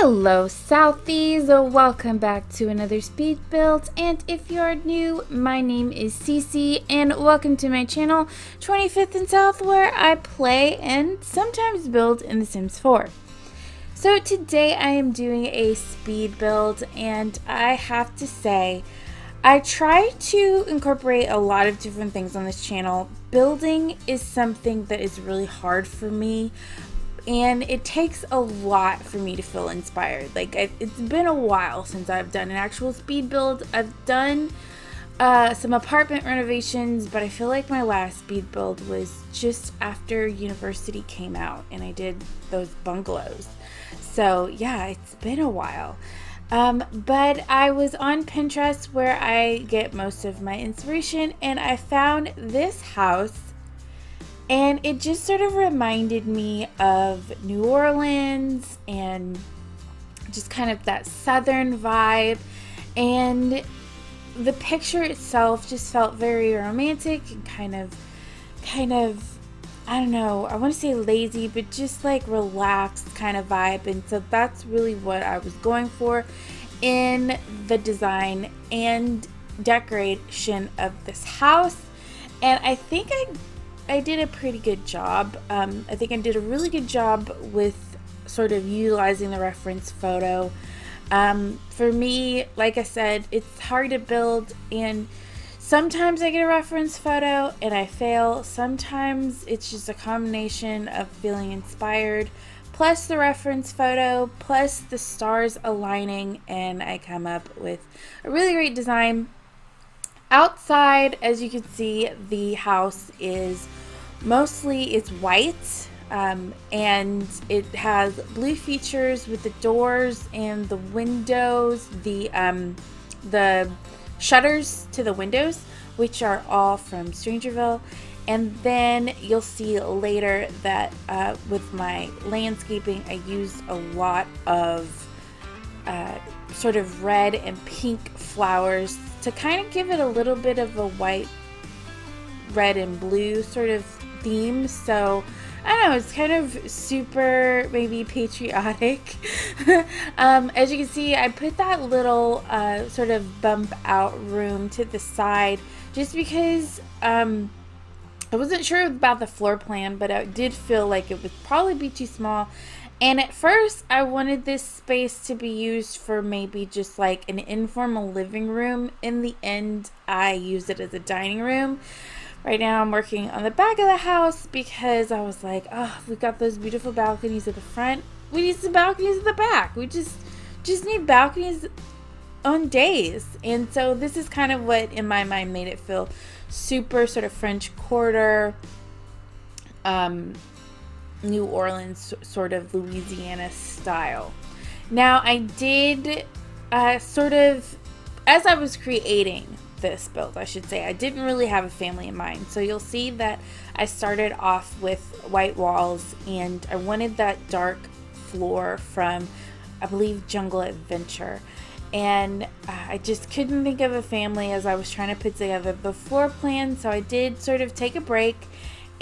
Hello Southies, welcome back to another speed build, and if you're new, my name is Cece and welcome to my channel 25th and South, where I play and sometimes build in The Sims 4. So today I am doing a speed build, and I have to say I try to incorporate a lot of different things on this channel. Building is something that is really hard for me, and it takes a lot for me to feel inspired. It's been a while since I've done an actual speed build. I've done some apartment renovations, but I feel like my last speed build was just after university came out and I did those bungalows. So yeah, it's been a while. But I was on Pinterest, where I get most of my inspiration, and I found this house. And it just sort of reminded me of New Orleans and just kind of that southern vibe. And the picture itself just felt very romantic and kind of, I don't know, I want to say lazy, but just like relaxed kind of vibe. And so that's really what I was going for in the design and decoration of this house. And I think I did a pretty good job. I think I did a really good job with sort of utilizing the reference photo. For me, like I said, it's hard to build, and sometimes I get a reference photo and I fail. Sometimes it's just a combination of feeling inspired, plus the reference photo, plus the stars aligning, and I come up with a really great design. Outside, as you can see, the house is mostly white, and it has blue features with the doors and the windows, the shutters to the windows, which are all from Strangerville. And then you'll see later that with my landscaping, I used a lot of sort of red and pink flowers to kind of give it a little bit of a white, red and blue sort of theme. So I don't know, it's kind of super maybe patriotic. As you can see, I put that little sort of bump out room to the side just because I wasn't sure about the floor plan, but I did feel like it would probably be too small. And at first, I wanted this space to be used for maybe just like an informal living room. In the end, I used it as a dining room. Right now, I'm working on the back of the house because I was like, oh, we've got those beautiful balconies at the front. We need some balconies at the back. We just need balconies on days. And so this is kind of what, in my mind, made it feel super sort of French Quarter, New Orleans, sort of Louisiana style. Now, I did sort of, as I was creating this build, I should say, I didn't really have a family in mind. So you'll see that I started off with white walls, and I wanted that dark floor from, I believe, Jungle Adventure. And I just couldn't think of a family as I was trying to put together the floor plan. So I did sort of take a break,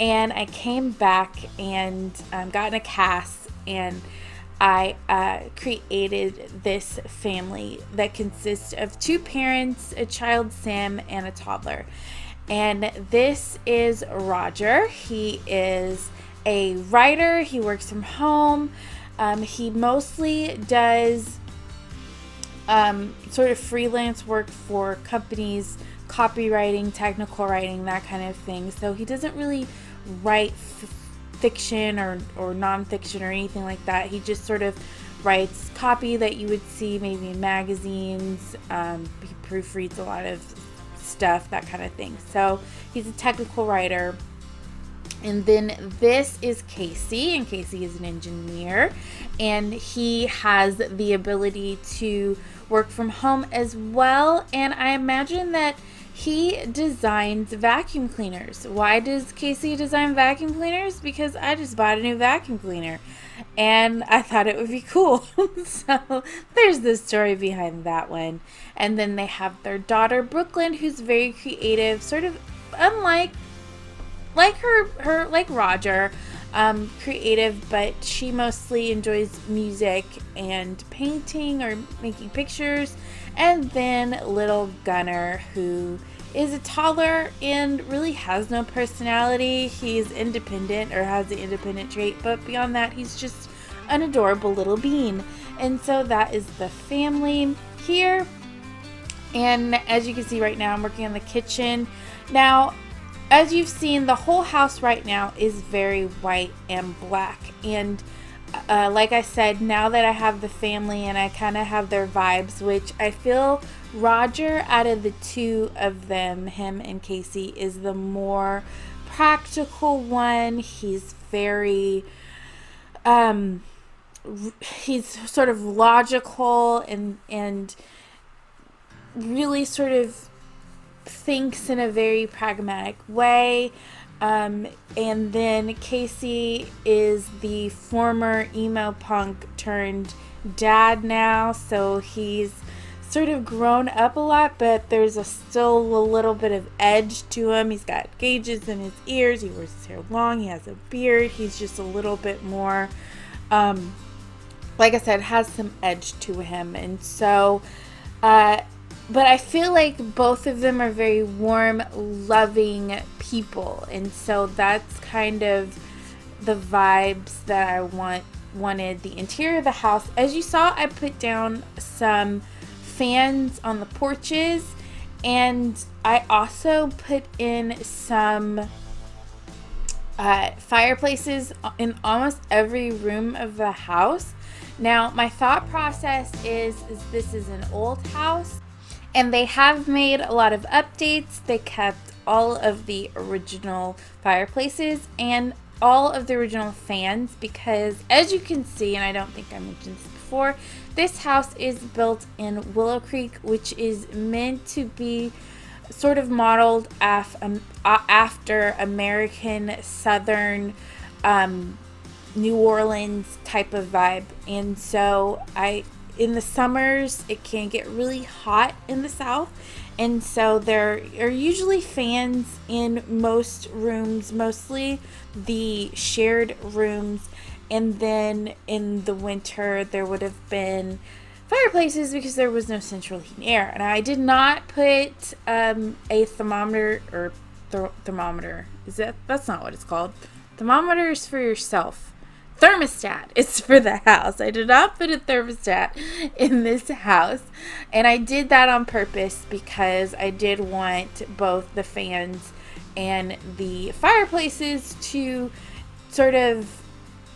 and I came back and got in a cast, and I created this family that consists of two parents, a child Sam, and a toddler. And this is Roger. He is a writer. He works from home. He mostly does sort of freelance work for companies, copywriting, technical writing, that kind of thing. So he doesn't really write fiction or nonfiction or anything like that. He just sort of writes copy that you would see maybe in magazines. He proofreads a lot of stuff, that kind of thing. So he's a technical writer. And then this is Casey, and Casey is an engineer, and he has the ability to work from home as well. And I imagine that he designs vacuum cleaners. Why does Casey design vacuum cleaners? Because I just bought a new vacuum cleaner and I thought it would be cool. So there's the story behind that one. And then they have their daughter Brooklyn, who's very creative, sort of unlike like Roger. creative, but she mostly enjoys music and painting or making pictures. And then little Gunnar, who is a toddler and really has no personality. He's independent, or has the independent trait, but beyond that, he's just an adorable little bean. And so that is the family here. And as you can see right now, I'm working on the kitchen. Now, as you've seen, the whole house right now is very white and black. And like I said, now that I have the family and I kind of have their vibes, which I feel Roger, out of the two of them, him and Casey, is the more practical one. He's very, he's sort of logical and really sort of thinks in a very pragmatic way. And then Casey is the former emo punk turned dad now, so he's sort of grown up a lot, but there's still a little bit of edge to him. He's got gauges in his ears, he wears his hair long, he has a beard, he's just a little bit more, like I said, has some edge to him. And so but I feel like both of them are very warm, loving people. And so that's kind of the vibes that I wanted the interior of the house. As you saw, I put down some fans on the porches, and I also put in some fireplaces in almost every room of the house. Now, my thought process is this is an old house, and they have made a lot of updates. They kept all of the original fireplaces and all of the original fans because, as you can see, and I don't think I mentioned this before, this house is built in Willow Creek, which is meant to be sort of modeled after American Southern New Orleans type of vibe. And so in the summers, it can get really hot in the South, and so there are usually fans in most rooms, mostly the shared rooms, and then in the winter there would have been fireplaces because there was no central heating air. And I did not put a thermometer, or thermometer, that's not what it's called. Thermometer is for yourself. Thermostat is for the house. I did not put a thermostat in this house, and I did that on purpose because I did want both the fans and the fireplaces to sort of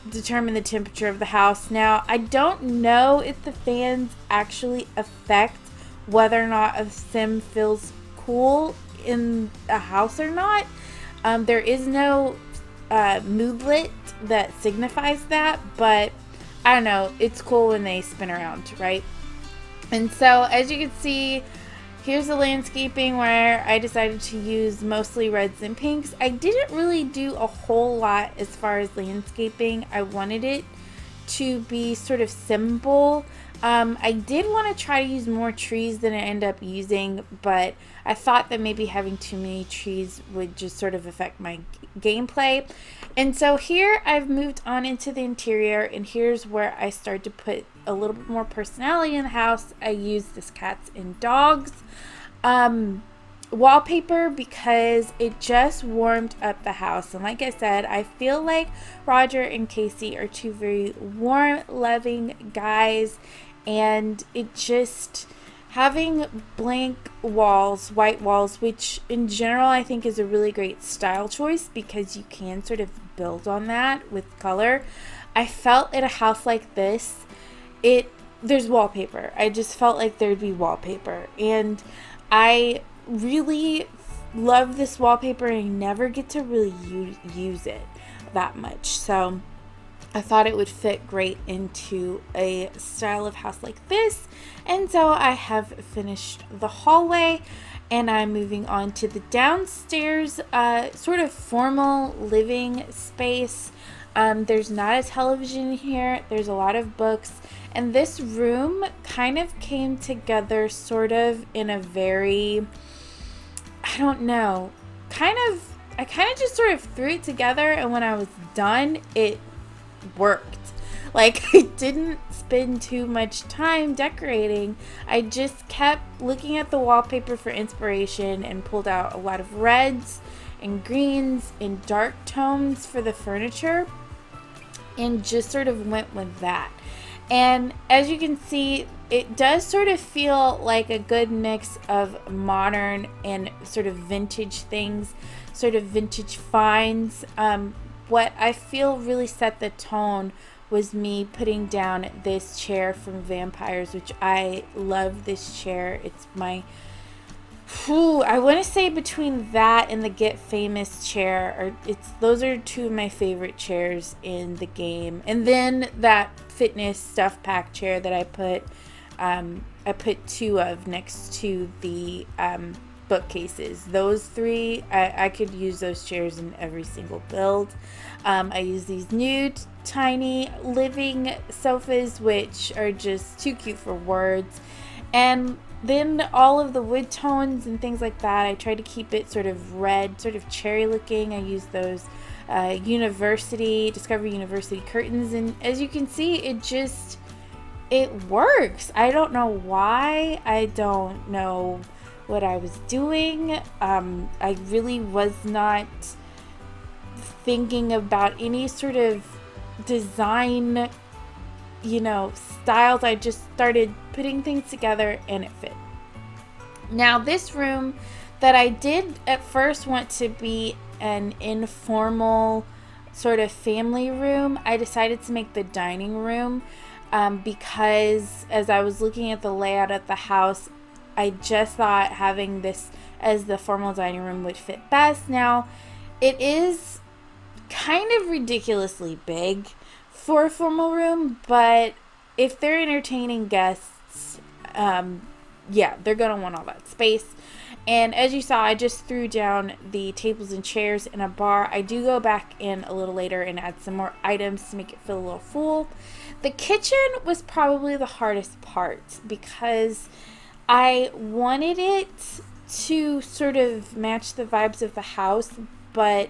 determine the temperature of the house. Now, I don't know if the fans actually affect whether or not a sim feels cool in a house or not. There is no moodlet that signifies that, but I don't know, it's cool when they spin around, right? And so, as you can see, here's the landscaping where I decided to use mostly reds and pinks. I didn't really do a whole lot as far as landscaping. I wanted it to be sort of simple. I did want to try to use more trees than I end up using, but I thought that maybe having too many trees would just sort of affect my gameplay. And so here I've moved on into the interior, and here's where I start to put a little bit more personality in the house. I use this cats and dogs wallpaper because it just warmed up the house. And like I said, I feel like Roger and Casey are two very warm, loving guys, and it just having blank walls, white walls, which in general I think is a really great style choice because you can sort of build on that with color. I felt in a house like this, there's wallpaper. I just felt like there'd be wallpaper, and I really love this wallpaper and I never get to really use it that much. So I thought it would fit great into a style of house like this. And so I have finished the hallway, and I'm moving on to the downstairs sort of formal living space. There's not a television here. There's a lot of books. And this room kind of came together sort of in a very, I don't know, kind of I kind of just sort of threw it together, and when I was done, it worked. Like, I didn't spend too much time decorating. I just kept looking at the wallpaper for inspiration and pulled out a lot of reds and greens and dark tones for the furniture and just sort of went with that. And as you can see, it does sort of feel like a good mix of modern and sort of vintage things, sort of vintage finds. What I feel really set the tone was me putting down this chair from Vampires, which I love this chair. It's my, I want to say between that and the Get Famous chair, those are two of my favorite chairs in the game. And then that fitness stuff pack chair that I put two of next to the bookcases. Those three, I could use those chairs in every single build. I use these new tiny living sofas, which are just too cute for words. And then all of the wood tones and things like that, I try to keep it sort of red, sort of cherry looking. I use those Discovery University curtains, and as you can see, it works. I don't know why. I don't know what I was doing. I really was not thinking about any sort of design, styles. I just started putting things together and it fit. Now, this room that I did at first want to be an informal sort of family room, I decided to make the dining room because as I was looking at the layout of the house, I just thought having this as the formal dining room would fit best. Now, it is kind of ridiculously big for a formal room, but if they're entertaining guests, they're gonna want all that space. And as you saw, I just threw down the tables and chairs and a bar. I do go back in a little later and add some more items to make it feel a little full. The kitchen was probably the hardest part because I wanted it to sort of match the vibes of the house, but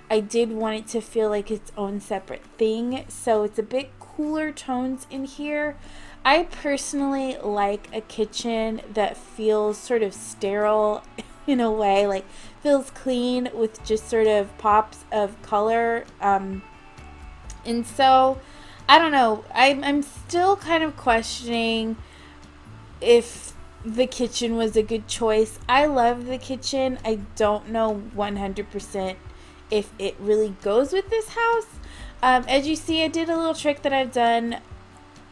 I did want it to feel like its own separate thing. So it's a bit cooler tones in here. I personally like a kitchen that feels sort of sterile in a way, like feels clean with just sort of pops of color. And so, I don't know, I'm still kind of questioning if the kitchen was a good choice. I love the kitchen. I don't know 100% if it really goes with this house. As you see, I did a little trick that I've done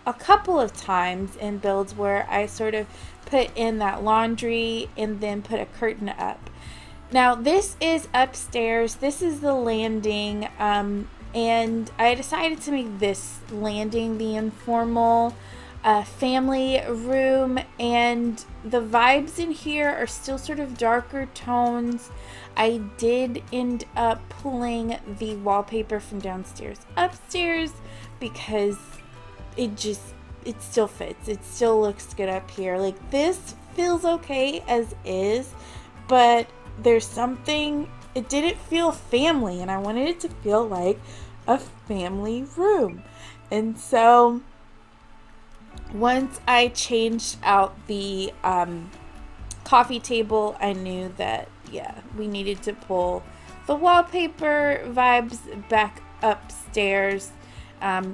a couple of times in builds where I sort of put in that laundry and then put a curtain up. Now, this is upstairs. This is the landing, and I decided to make this landing the informal family room, and the vibes in here are still sort of darker tones. I did end up pulling the wallpaper from downstairs upstairs because it still fits. It still looks good up here. Like, this feels okay as is, but there's something, it didn't feel family, and I wanted it to feel like a family room. And so once I changed out the coffee table, I knew that, we needed to pull the wallpaper vibes back upstairs,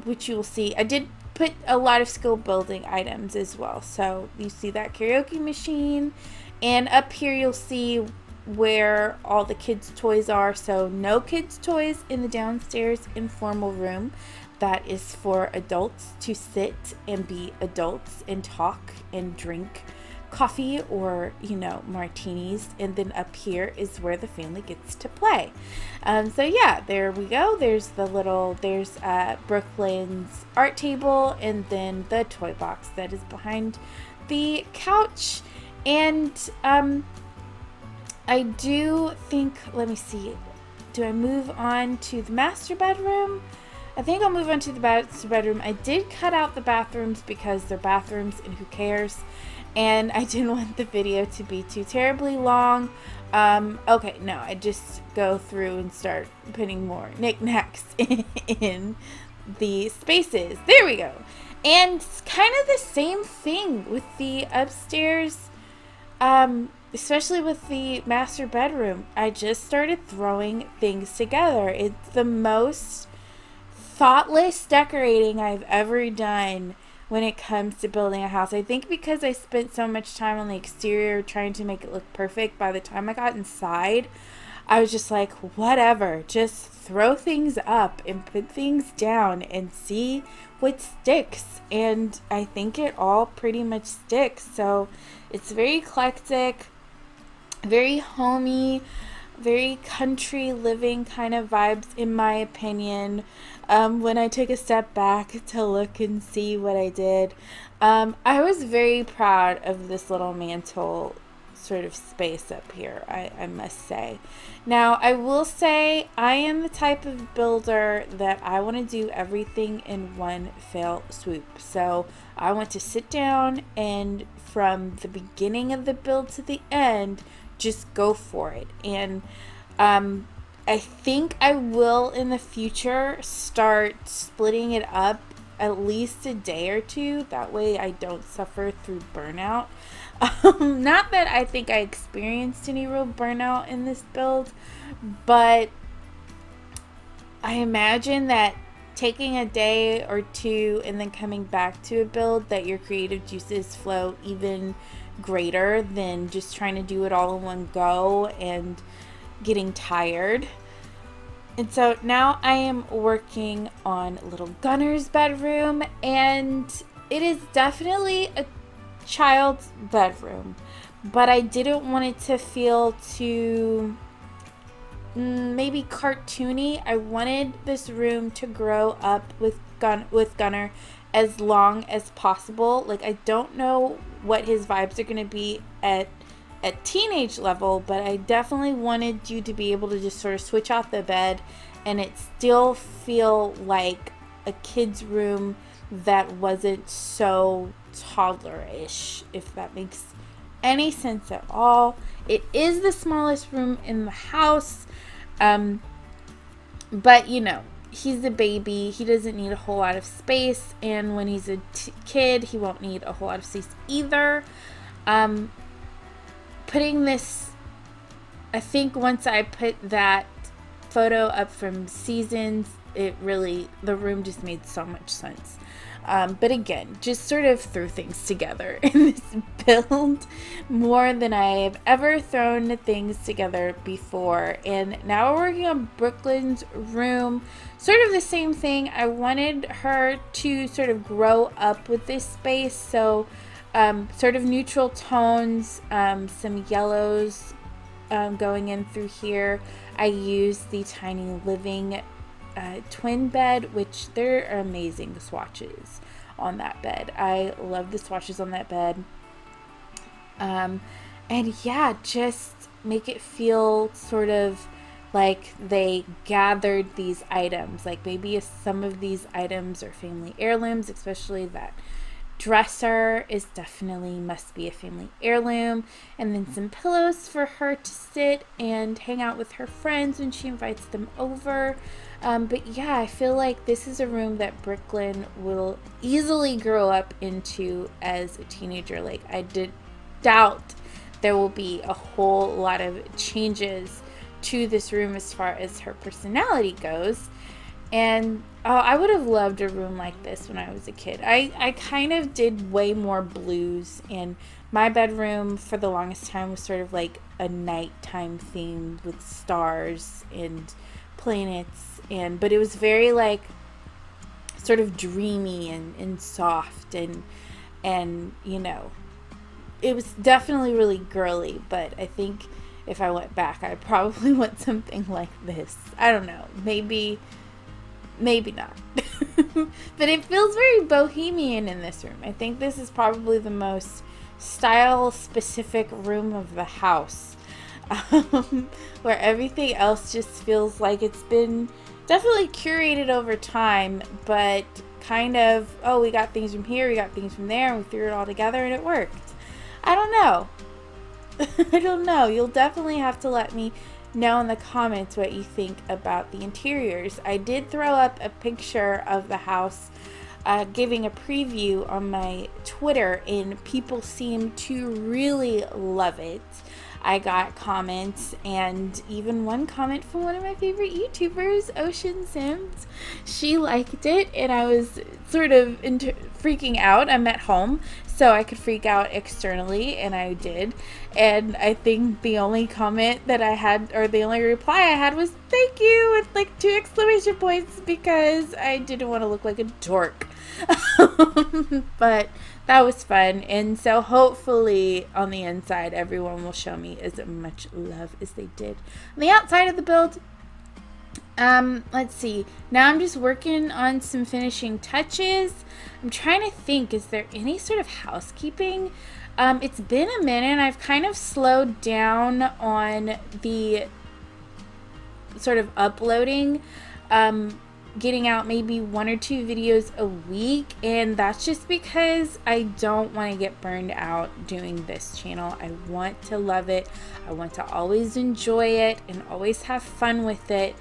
which you will see. I did put a lot of skill building items as well. So you see that karaoke machine, and up here you'll see where all the kids' toys are. So no kids' toys in the downstairs informal room. That is for adults to sit and be adults and talk and drink coffee or, martinis. And then up here is where the family gets to play. There we go. There's Brooklyn's art table, and then the toy box that is behind the couch. And I do think, let me see, do I move on to the master bedroom? I think I'll move on to the master bedroom. I did cut out the bathrooms because they're bathrooms and who cares, and I didn't want the video to be too terribly long. Okay, no, I just go through and start putting more knickknacks in the spaces. There we go. And kind of the same thing with the upstairs, especially with the master bedroom. I just started throwing things together. It's the most thoughtless decorating I've ever done when it comes to building a house. I think because I spent so much time on the exterior trying to make it look perfect, by the time I got inside, I was just like, whatever, just throw things up and put things down and see what sticks. And I think it all pretty much sticks. So it's very eclectic, very homey, very country living kind of vibes, in my opinion. When I took a step back to look and see what I did, I was very proud of this little mantle sort of space up here, I must say. Now, I will say I am the type of builder that I want to do everything in one fell swoop. So I want to sit down and from the beginning of the build to the end, just go for it. And I think I will in the future start splitting it up at least a day or two. That way I don't suffer through burnout. Not that I think I experienced any real burnout in this build, but I imagine that taking a day or two and then coming back to a build, that your creative juices flow even greater than just trying to do it all in one go and getting tired. And so now I am working on little Gunner's bedroom, and it is definitely a child's bedroom, but I didn't want it to feel too maybe cartoony. I wanted this room to grow up with Gunnar as long as possible. Like, I don't know what his vibes are going to be at teenage level, but I definitely wanted you to be able to just sort of switch out the bed and it still feel like a kid's room that wasn't so toddler-ish, if that makes any sense at all. It is the smallest room in the house, but you know, he's a baby. He doesn't need a whole lot of space, and when he's a kid, he won't need a whole lot of space either. Putting this, I think once I put that photo up from Seasons, the room just made so much sense. But again, just sort of threw things together in this build more than I have ever thrown things together before. And now we're working on Brooklyn's room. Sort of the same thing. I wanted her to sort of grow up with this space. So sort of neutral tones, some yellows going in through here. I used the Tiny Living twin bed, which they're amazing swatches on that bed. I love the swatches on that bed. And yeah, just make it feel sort of like they gathered these items. Like maybe some of these items are family heirlooms, especially that dresser is definitely must be a family heirloom, and then some pillows for her to sit and hang out with her friends when she invites them over. But yeah, I feel like this is a room that Brooklyn will easily grow up into as a teenager. Like, I did doubt there will be a whole lot of changes to this room as far as her personality goes. And I would have loved a room like this when I was a kid. I kind of did way more blues, and my bedroom for the longest time was sort of like a nighttime theme with stars and planets, but it was very like sort of dreamy and soft and you know, it was definitely really girly. But I think if I went back, I probably want something like this. I don't know, maybe not. But it feels very bohemian in this room. I think this is probably the most style specific room of the house, where everything else just feels like it's been definitely curated over time, but kind of, oh, we got things from here, we got things from there, and we threw it all together and it worked. I don't know. I don't know. You'll definitely have to let me know in the comments what you think about the interiors. I did throw up a picture of the house giving a preview on my Twitter, and people seem to really love it. I got comments, and even one comment from one of my favorite YouTubers, Ocean Sims. She liked it, and I was sort of freaking out. I'm at home, so I could freak out externally, and I did. And I think the only comment that I had, or the only reply I had, was thank you with like 2 exclamation points, because I didn't want to look like a dork. But that was fun, and so hopefully on the inside everyone will show me as much love as they did on the outside of the build. Let's see, now I'm just working on some finishing touches. I'm trying to think, is there any sort of housekeeping? It's been a minute. I've kind of slowed down on the sort of uploading, getting out maybe 1 or 2 videos a week, and that's just because I don't want to get burned out doing this channel. I want to love it. I want to always enjoy it and always have fun with it.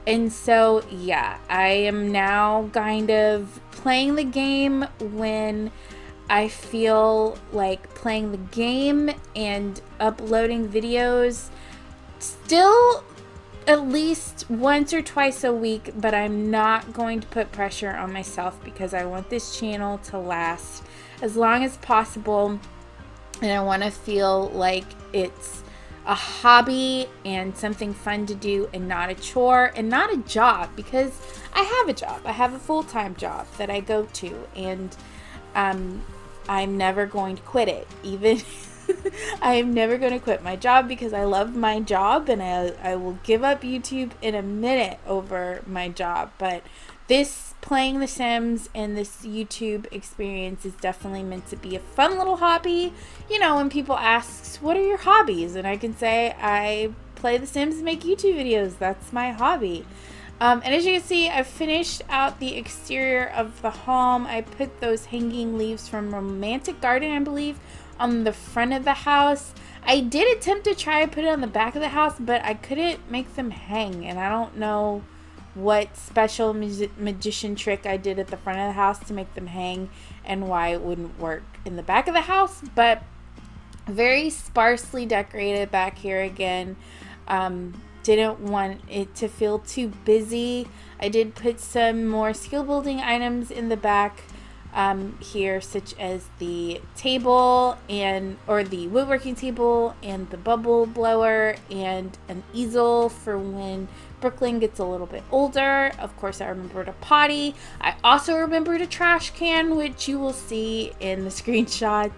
And so yeah, I am now kind of playing the game when I feel like playing the game, and uploading videos still at least once or twice a week, but I'm not going to put pressure on myself because I want this channel to last as long as possible, and I want to feel like it's a hobby and something fun to do, and not a chore and not a job, because I have a job. I have a full-time job that I go to, and I'm never going to quit it. Even I am never going to quit my job, because I love my job, and I will give up YouTube in a minute over my job. But this playing The Sims and this YouTube experience is definitely meant to be a fun little hobby. You know, when people ask, what are your hobbies? And I can say, I play The Sims and make YouTube videos. That's my hobby. And as you can see, I've finished out the exterior of the home. I put those hanging leaves from Romantic Garden, I believe, on the front of the house. I did attempt to try to put it on the back of the house, but I couldn't make them hang, and I don't know what special magician trick I did at the front of the house to make them hang, and why it wouldn't work in the back of the house. But very sparsely decorated back here again. Didn't want it to feel too busy. I did put some more skill building items in the back here, such as the table or the woodworking table, and the bubble blower, and an easel for when Brooklyn gets a little bit older. Of course, I remembered a potty. I also remembered a trash can, which you will see in the screenshots.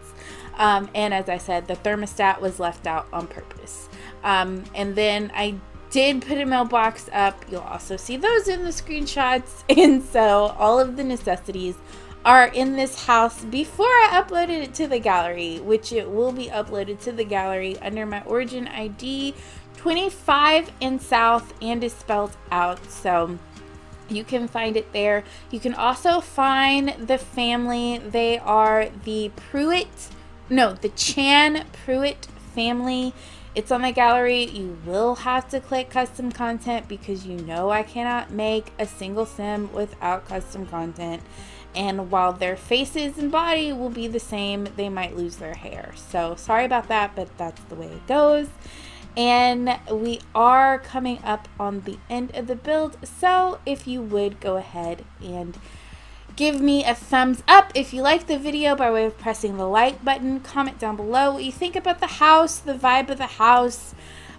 And as I said, the thermostat was left out on purpose. And then I did put a mailbox up. You'll also see those in the screenshots. And so all of the necessities are in this house before I uploaded it to the gallery, which it will be uploaded to the gallery under my origin ID 25 and South, and is spelled out, so you can find it there. You can also find the family. They are the Chan Pruitt family. It's on the gallery. You will have to click custom content, because you know I cannot make a single sim without custom content. And while their faces and body will be the same, they might lose their hair. So sorry about that, but that's the way it goes. And we are coming up on the end of the build, so if you would go ahead and give me a thumbs up if you like the video by way of pressing the like button. Comment down below what you think about the house, the vibe of the house,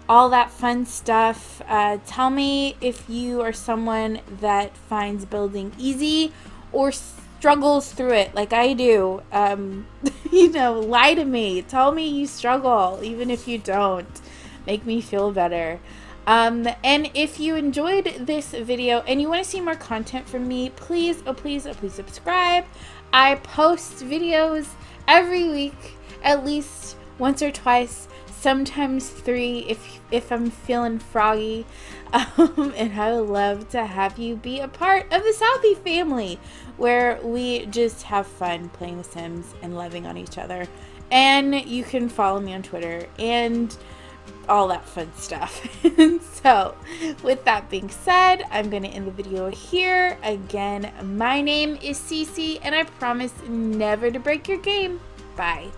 all that fun stuff. Tell me if you are someone that finds building easy or struggles through it like I do. You know, lie to me. Tell me you struggle, even if you don't. Make me feel better. And if you enjoyed this video and you want to see more content from me, please, oh please, oh please subscribe. I post videos every week, at least once or twice, sometimes 3 if I'm feeling froggy. And I would love to have you be a part of the Southie family, where we just have fun playing The Sims and loving on each other and you can follow me on Twitter and all that fun stuff. So with that being said, I'm going to end the video here. Again, my name is Cece, and I promise never to break your game. Bye.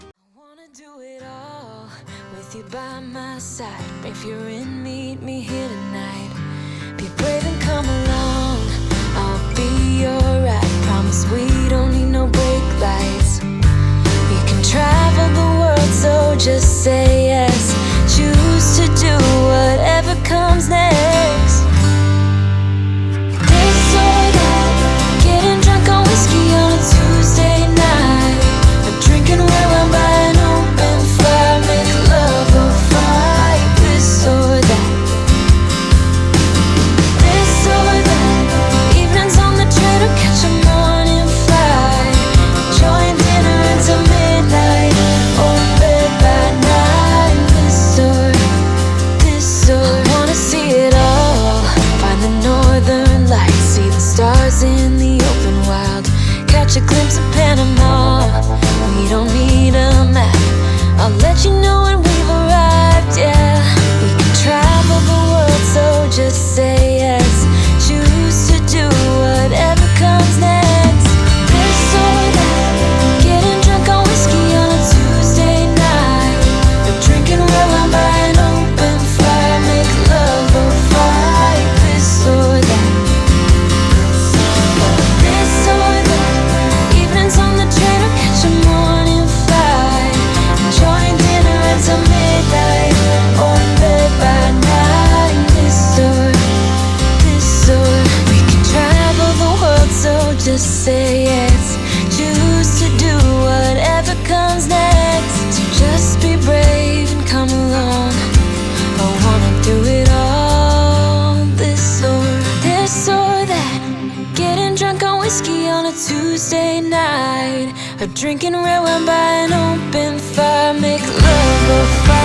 I wanna do it all with you by my side. If you're in, meet me here tonight. Be brave and come along, I'll be your ride. Promise we don't need no brake lights. We can travel the world, so just say yes. Choose to do whatever comes next. This or that, getting drunk on whiskey on a Tuesday night, or drinking red wine by an open fire, make love or fight. This or that. This or that, evenings on the train or catch a morning flight, enjoying dinner until midnight, or bed by night. This or I wanna see it all. Find the northern lights, see the stars in the open wild, catch a glimpse of Panama. We don't need a map, I'll let you know when we've arrived, yeah. We can travel the world, so just say yes. Choose to do whatever comes next. This or that, getting drunk on whiskey on a Tuesday night, or drinking red wine by an open fire, make love or fight. This or that. This or that, evenings on the train or catch a morning flight, enjoying dinner until midnight, or in bed by night. This or we can travel the world, so just say yes. Choose to do whatever comes next. So just be brave and come along. I wanna do it all. This or that, getting drunk on whiskey on a Tuesday night, or drinking red wine by an open fire, make love or fight.